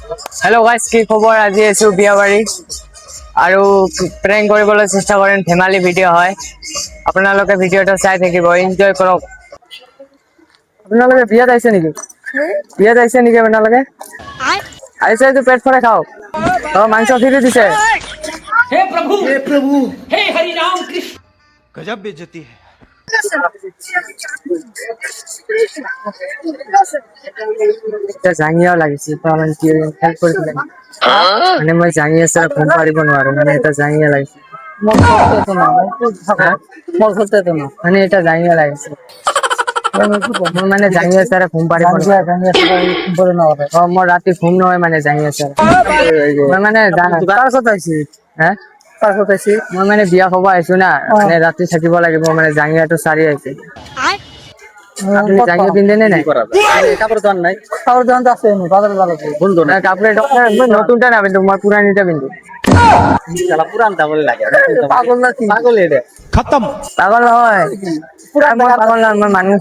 Hello' guys, কি খবৰ? আজি আছো বিয়াবাৰী আৰু প্ৰেংক কৰিবলৈ চেষ্টা কৰিম। ধেমালি ভিডিঅ' হয়, আপোনালোকে ভিডিঅ'টো চাই থাকিব, এনজয় কৰক। আপোনালোকে বিয়াত আহিছে নেকি? বিয়াত আহিছে নেকি আপোনালোকে? আহিছে যদি পেট ভৰাই খাওক। মাংস ফিৰি দিছে। हे प्रभु हे हरि राम कृष्ण। गजब बेइज्जती है। জাঙিয়াও লাগিছে মানে কি হেল্প কৰি দিলে মানে মই জাঙি আছে ঘুম পাৰিব নোৱাৰো মানে এটা জাঙিয়া লাগিছে মানে এটা জাঙিয়া লাগিছে মই মানে জাঙি আছে ঘুম পাৰিব মই ৰাতি ঘুম নহয় মানে জাঙি আছে মই মানে হে মই মানে বিয়া খাব আহিছো না মানে ৰাতি থাকিব লাগিব মানে জাঙিয়াটো চাৰি আহিছে আপনি জাঙ্গিয়া পিনতে নাই কাপড় দোকান নাই কাপড় দোকান তো আছে বাজারে ভালো বন্ধু না কাপড়ের দোকান নতুনটা না কিন্তু মই পুরানিটা বিন্দু শালা পুরানটা বলে লাগে পাগল না কি পাগল এটা खत्म। পাগল নহয় পুরান পাগল না মই মানুষ